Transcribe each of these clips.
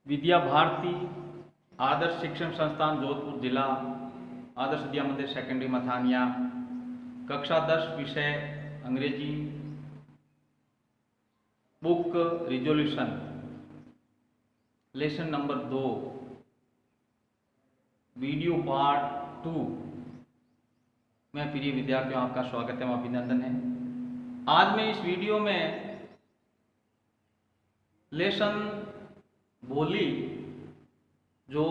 विद्या भारती आदर्श शिक्षण संस्थान जोधपुर जिला आदर्श विद्या मंदिर सेकेंडरी मथानिया कक्षा 10 विषय अंग्रेजी book resolution lesson number 2 video part 2 में प्रिय विद्यार्थियों आपका स्वागत है, अभिनंदन है। आज मैं इस वीडियो में लेसन बोली जो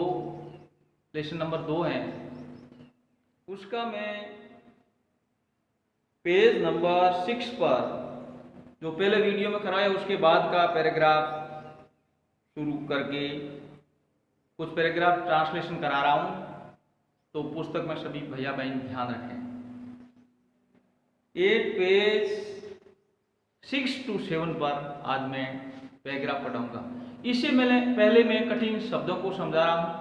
लेसन नंबर 2 है उसका मैं पेज नंबर 6 पर जो पहले वीडियो में कराया उसके बाद का पैराग्राफ शुरू करके कुछ पैराग्राफ ट्रांसलेशन करा रहा हूं, तो पुस्तक में सभी भैया बहन ध्यान रखें। ये पेज 6 to 7 पर आज मैं पैराग्राफ पढ़ाऊंगा। इससे पहले मैं कठिन शब्दों को समझा रहा हूं,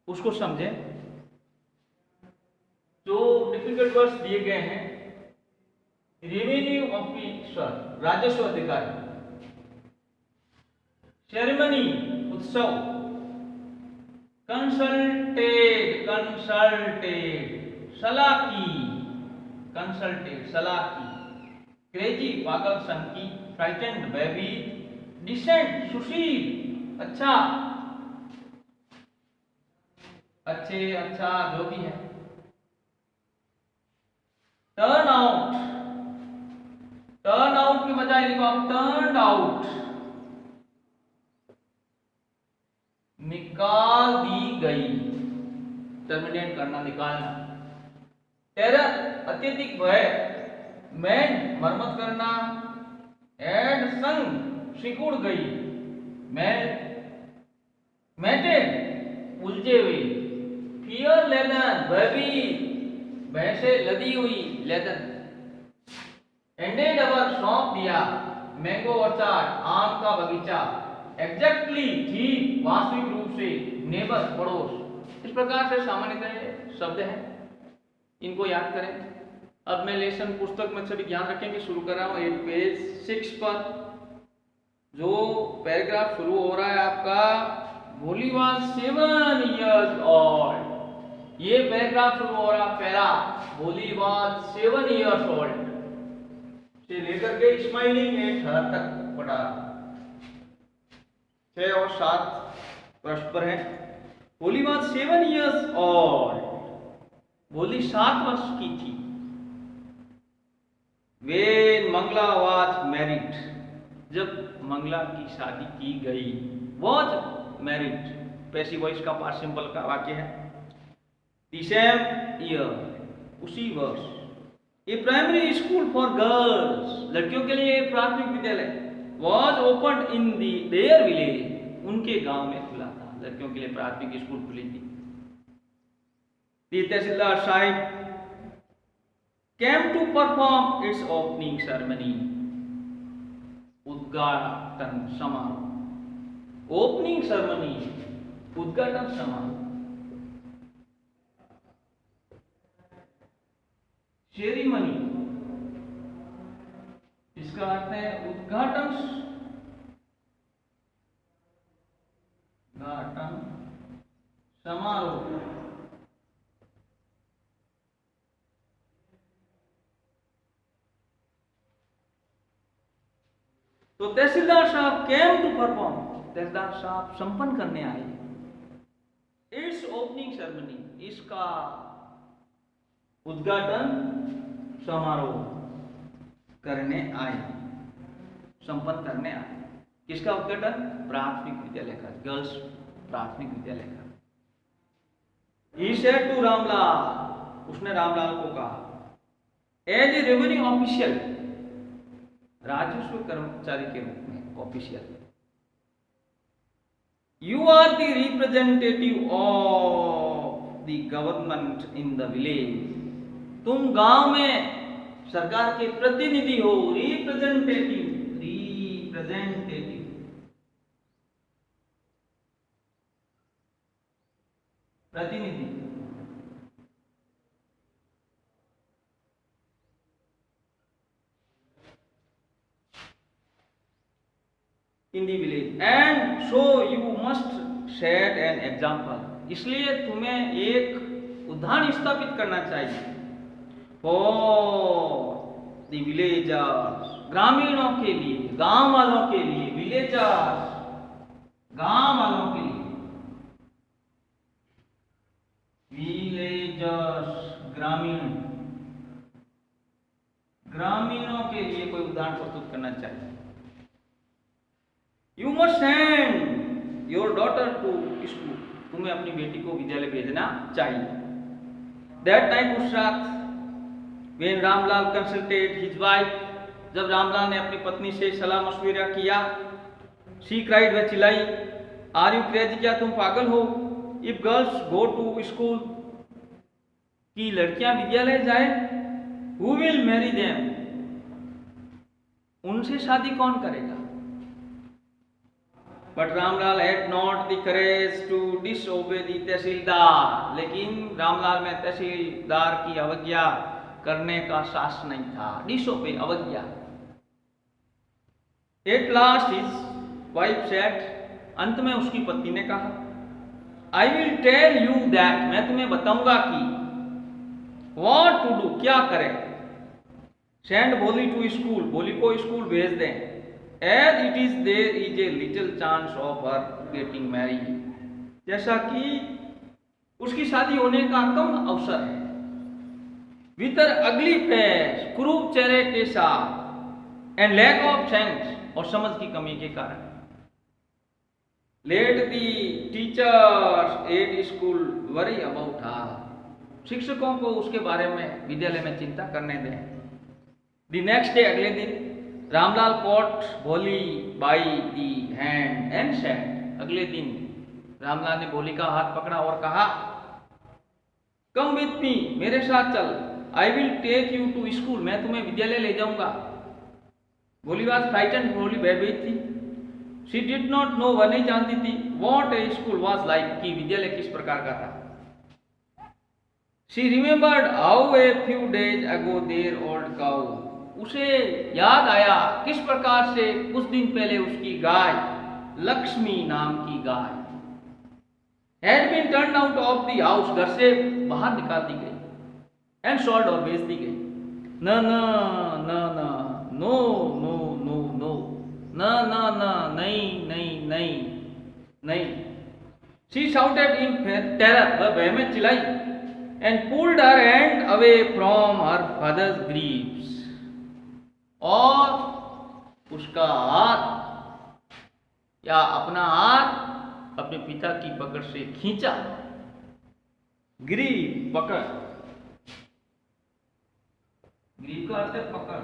उसको समझें। जो डिफिकल्ट वर्ड्स दिए गए हैं, रेवेन्यू ऑफिसर राजस्व अधिकारी, सेरेमनी उत्सव, कंसल्टेड सलाकी, क्रेजी पागल संकी, फ्राइटेंड बेबी, डिसेंट सुशील अच्छा, अच्छे अच्छा जो भी है, टर्न आउट की बजाय लिखो आप टर्न आउट, निकाल दी गई, टर्मिनेट करना निकालना, टेरर अत्यधिक भय, मैंड मरम्मत करना, एड संग सिकुड़ गई, मैटेड उलझे हुई, फियर लेदन भय से लदी हुई लेदन, एंडेडवर सौंप दिया, मैंगो ऑर्चार्ड आम का बगीचा, एग्जैक्टली ठीक वास्तविक रूप से, नेबर पड़ोस। इस प्रकार से सामान्यतः शब्द हैं, इनको याद करें। अब मैं लेसन पुस्तक में सभी ध्यान रखें कि शुरू कर रहा हूं एक पेज 6 पर। जो पैराग्राफ शुरू हो रहा है आपका, बोली वाज 7 years old। ये पैराग्राफ शुरू हो रहा पहला, बोली वाज 7 years old से लेकर के स्माइलिंग एट हर तक पढ़ा। 6 और 7 पृष्ठ पर है। बोली वाज 7 years old, बोली 7 वर्ष की थी। When मंगला वाज मैरिड, जब मंगला की शादी की गई। वाज मैरिड पैसिव वॉइस का पास्ट सिंपल का वाक्य है। द सेम ईयर, उसी वर्ष। ए प्राइमरी स्कूल फॉर गर्ल्स, लड़कियों के लिए प्राथमिक विद्यालय, was open in their village, उनके गांव में खुला था। लड़कियों के लिए प्राथमिक स्कूल खुली थी। द तहसीलदार साहब came to perform its opening ceremony, उद्घाटन समारोह, ओपनिंग सेरेमनी, उद्घाटन समारोह। सेरेमनी इसका अर्थ है उद्घाटन समारोह। तो तहसीलदार साहब केम टू परफॉर्म, तहसीलदार साहब संपन्न करने आए। इट्स ओपनिंग सेरेमनी, इसका उद्घाटन समारोह करने आए, संपन्न करने आए। किसका उद्घाटन? प्राथमिक विद्यालय का, गर्ल्स प्राथमिक विद्यालय का। He said to रामलाल, उसने रामलाल को कहा, एज ए रेवेन्यू ऑफिशियल, राजस्व कर्मचारी के रूप में, official, you are the representative of the government in the village, तुम गांव में सरकार के प्रतिनिधि हो। रिप्रेजेंटेटिव प्रतिनिधि। In the village and so you must set an example, इसलिए तुम्हें एक उदाहरण स्थापित करना चाहिए फॉर द विलेजर्स, ग्रामीणों के लिए, गांव वालों के लिए, विलेजर्स गांव वालों के लिए, विलेजर्स ग्रामीण, ग्रामीणों के लिए कोई उदाहरण प्रस्तुत करना चाहिए। You must send your daughter to school, तुम्हें अपनी बेटी को विद्यालय भेजना चाहिए। दैट नाइट, उस रात, when Ramlal consulted his wife, जब रामलाल ने अपनी पत्नी से सलाह मशविरा किया, शी क्राइड, वह चिल्लाई, आर यू क्रेजी, क्या तुम पागल हो, if girls go to school, कि लड़कियां विद्यालय जाए, हु विल मैरी देम, उनसे शादी कौन करेगा। But Ramlal had not the courage to disobey the tehsildar, लेकिन रामलाल में तहसीलदार की अवज्ञा करने का साहस नहीं था। डिसओबे, अवज्ञा। At last his wife said, अंत में उसकी पत्नी ने कहा, I will tell you that, मैं तुम्हें बताऊंगा कि, व्हाट टू डू, क्या करें। सेंड बोली टू स्कूल, बोली को स्कूल भेज दें, as it is there is a little chance of her getting married, जैसा कि उसकी शादी होने का कम अवसर है। विद अगली फेस, कुरूप चेहरे के साथ, एंड लैक ऑफ सेंस, और समझ की कमी के कारण। Let the teachers at school worry about her, शिक्षकों को उसके बारे में विद्यालय में चिंता करने दें। द नेक्स्ट डे, अगले दिन, रामलाल कॉट भोली by the hand and said, अगले दिन रामलाल ने भोली का हाथ पकड़ा और कहा, कम विथ मी, मेरे साथ चल, I will take you to school, मैं तुम्हें विद्यालय ले जाऊंगा। भोली वाज फ्राइटेंड, भोली भयभीत थी। शी डिड नॉट नो, वह नहीं जानती थी, what A school was like, कि विद्यालय किस प्रकार का था। She remembered how a few days ago their old cow, उसे याद आया किस प्रकार से कुछ दिन पहले उसकी गाय, लक्ष्मी नाम की गाय, had been turn out of the house, घर से बाहर निकाल दी गई, एंड सोल्ड, और बेच दी गई। न न न न, नो नो नो नो, न न न, नहीं नहीं नहीं नहीं। शी शाउटेड इन टेरर, वह भय में चिल्लाई, and pulled her hand away from her father's Greaves, और उसका हाथ या अपना हाथ अपने पिता की पकड़ से खींचा। ग्रीव, पकड़, ग्रीव का अर्थ है पकड़।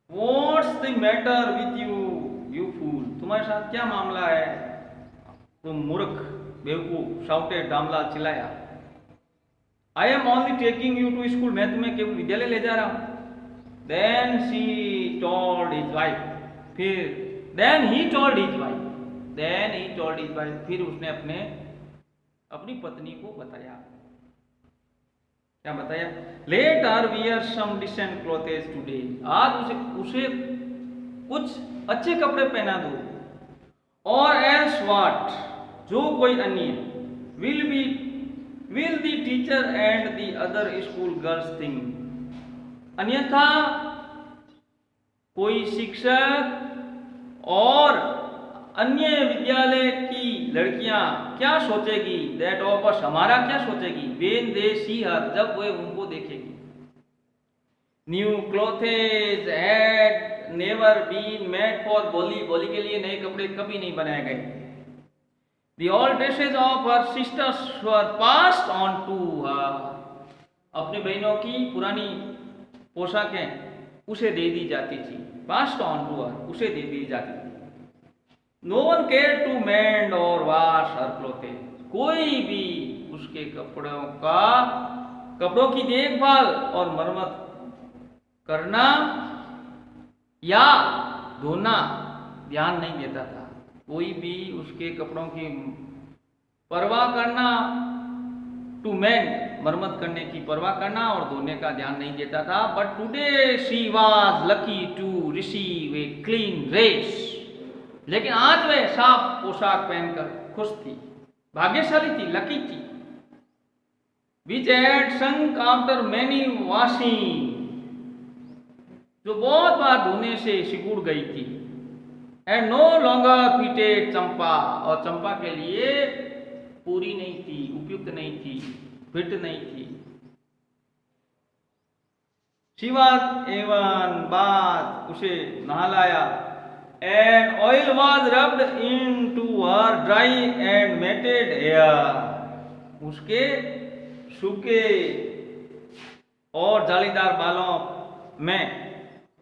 What's the matter with you, you fool, तुम्हारे साथ क्या मामला है, तुम मूर्ख, बेवकूफ। शाउटेड, रामलाल चिल्लाया। I am only taking you to school, मैं तुम्हें केवल विद्यालय ले जा रहा हूं। Then she told his wife, फिर then he told his wife, then he told his wife, फिर उसने अपनी पत्नी को बताया। क्या बताया? Let her wear some decent clothes today, आज उसे कुछ अच्छे कपड़े पहना दो। और एल्स व्हाट, जो कोई अन्य, will the teacher and the other school girls think, अन्यथा कोई शिक्षक और अन्य विद्यालय की लड़कियां क्या सोचेगी, दैट ऑफ अस, हमारा क्या सोचेगी, व्हेन दे सी हर, जब वे उनको देखेगी। New clothes had never been made for Bholi, Bholi के लिए नए कपड़े कभी नहीं बनाए गए। The old dresses of her sisters were passed on to her, अपनी बहनों की पुरानी पोशाकें उसे दे दी जाती थी। passed on to her, उसे दे दी जाती थी। No one cared to mend or wash her clothes, कोई भी उसके कपड़ों की देखभाल और मरम्मत करना या धोना ध्यान नहीं देता था। कोई भी उसके कपड़ों की परवाह करना, टू मेंड, मरम्मत करने की परवाह करना और धोने का ध्यान नहीं देता था। But today she was lucky to receive a clean dress, लेकिन आज वह साफ पोशाक पहनकर खुश थी, भाग्यशाली थी, लकी थी। Which had sunk after many washing, जो बहुत बार धोने से सिकुड़ गई थी। एंड नो लॉन्गर फिटेड चंपा, और चंपा के लिए पूरी नहीं थी, उपयुक्त नहीं थी, फिट नहीं थी। शिवाज एवं बाद उसे नहलाया। And oil was rubbed into her dry and matted hair, उसके सूखे और जालीदार बालों में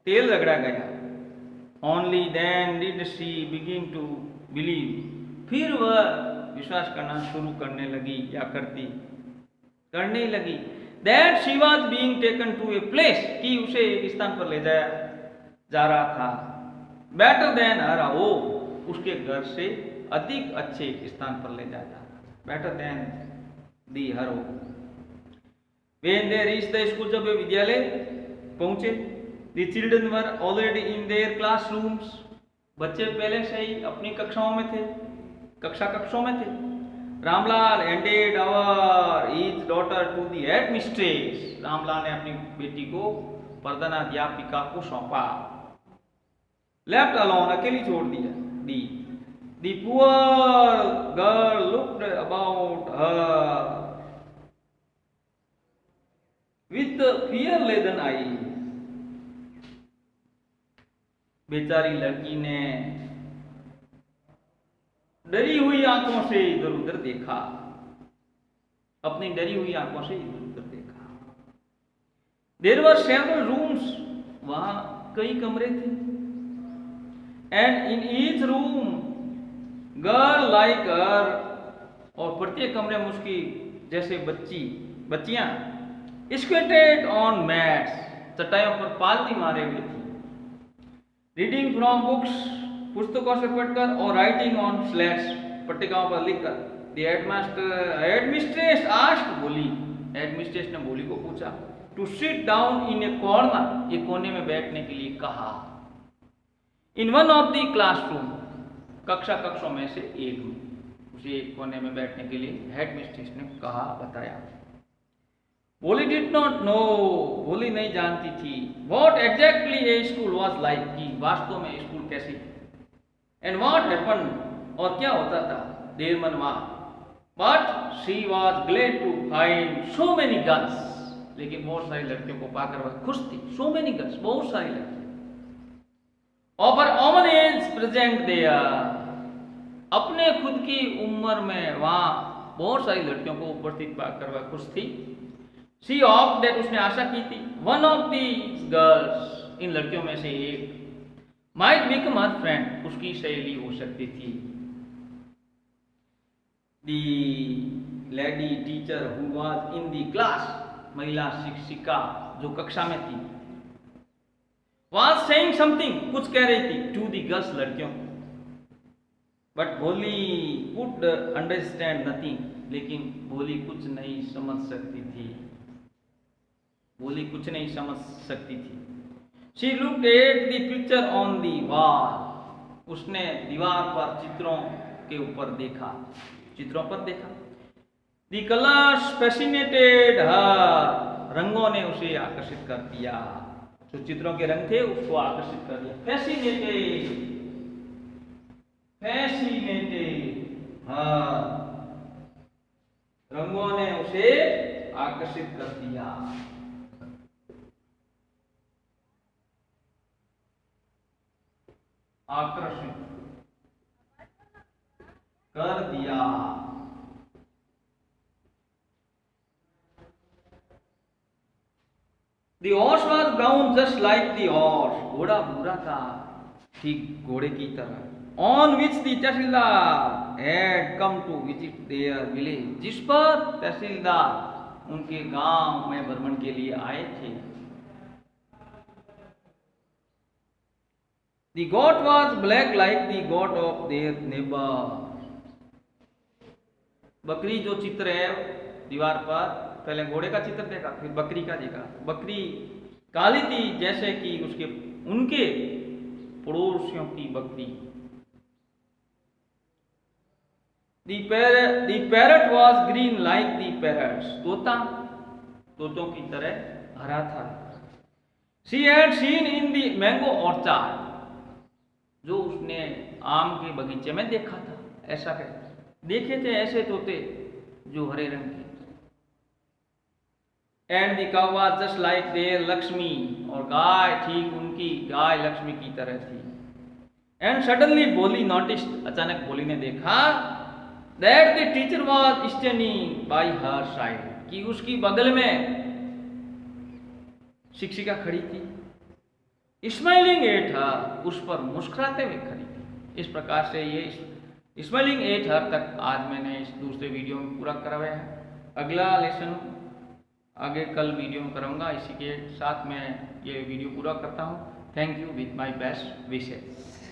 तेल रगड़ा गया। Only then did she begin to believe, फिर वह विश्वास करना शुरू करने लगी या करने लगी। That she was being taken to a place, कि उसे एक स्थान पर ले जाया जा रहा था। बेटर देन हर होम, उसके घर से अधिक अच्छे स्थान पर ले जाया जा रहा था। Better than the her home. When they reached the school, जब वे विद्यालय पहुंचे, the children were already in their classrooms, बच्चे पहले से ही अपनी कक्षाओं में थे, कक्षों में थे। Ramlal handed over his daughter to the headmistress, Ramlal ने अपनी बेटी को प्रधानाध्यापिका को सौंपा। Left alone, अकेली छोड़ दी। The poor girl looked about her with fear laden eyes, बेचारी लड़की ने डरी हुई आंखों से इधर उधर देखा, अपनी डरी हुई आंखों से इधर उधर देखा। There were several rooms, वहां कई कमरे थे। And in each room girl like her, और प्रत्येक कमरे में उसकी जैसे बच्चियां स्क्वेटेड ऑन मैट्स, चटाइयों पर पालती मारे हुए थी। रीडिंग फ्रॉम बुक्स, पुस्तकों से पढ़कर, और राइटिंग ऑन स्लेट्स, पट्टिकाओं पर लिखकर। द हेडमिस्ट्रेस आस्क्ड, हेडमिस्ट्रेस ने बोली को पूछा, to sit down in a corner, एक कोने में बैठने के लिए कहा। In one of the classroom, कक्षों में से एक में, उसे एक कोने में बैठने के लिए हेडमिस्ट्रेस ने कहा, बताया। बोली डिड नॉट नो, बोली नहीं जानती थी। What exactly A school was like, की वास्तव में स्कूल कैसी थी। एंड व्हाट हैपेंड, और क्या होता था देर मन वहां। But she was glad to find so many girls, लेकिन बहुत सारी लड़कियों को पाकर वह खुश थी। सो मेनी गर्ल्स, बहुत सारी लड़कियां of her own age present there, अपने खुद की उम्र में वहां बहुत सारी लड़कियों को उपस्थित पाकर वह खुश थी। शी ऑफ दैट, उसने आशा की थी, वन ऑफ दीज गर्ल्स, इन लड़कियों में से एक, माइट बिकम हर फ्रेंड, उसकी सहेली हो सकती थी। The lady teacher who was in the class, महिला शिक्षिका जो कक्षा में थी, वाज सेइंग समथिंग, कुछ कह रही थी, टू दी गर्ल्स, लड़कियों को। बट भोली कुड अंडरस्टैंड नथिंग, लेकिन भोली कुछ नहीं समझ सकती थी। बोली कुछ नहीं समझ सकती थी। She looked at the picture on the wall, उसने दीवार पर चित्रों के ऊपर देखा, चित्रों पर देखा। The colors fascinated her, रंगों ने उसे आकर्षित कर दिया, जो चित्रों के रंग थे उसको आकर्षित कर दिया। Fascinated, हाँ, रंगों ने उसे आकर्षित कर दिया। आकर्षित कर दिया। The horse was brown just like the horse, घोड़ा भूरा था, ठीक घोड़े की तरह। On which the tehsildar had come to visit their village, जिस पर तहसीलदार उनके गांव में भ्रमण के लिए आए थे। The goat was black like the goat of their neighbor, बकरी जो चित्र है दीवार पर पहले घोड़े का चित्र देखा, फिर बकरी का देखा। बकरी काली थी जैसे कि उनके पड़ोसियों की बकरी। The parrot was green like the parrots. तोतों की तरह हरा था। She had seen in the mango orchard. जो उसने आम के बगीचे में देखा था, ऐसा कहते देखे थे ऐसे तोते जो हरे रंग के। And the cow was just like their Lakshmi. और गाय ठीक उनकी गाय लक्ष्मी की तरह थी। And suddenly बोली noticed, अचानक बोली ने देखा that the teacher was standing by her side, कि उसकी बगल में शिक्षिका खड़ी थी। स्माइलिंग एट हर, उस पर मुस्कुराते हुए खड़ी थी। इस प्रकार से ये स्माइलिंग एट हर तक आज मैंने इस दूसरे वीडियो में पूरा करवाया है। अगला लेसन आगे कल वीडियो में करूँगा। इसी के साथ मैं ये वीडियो पूरा करता हूँ। Thank you with my best wishes.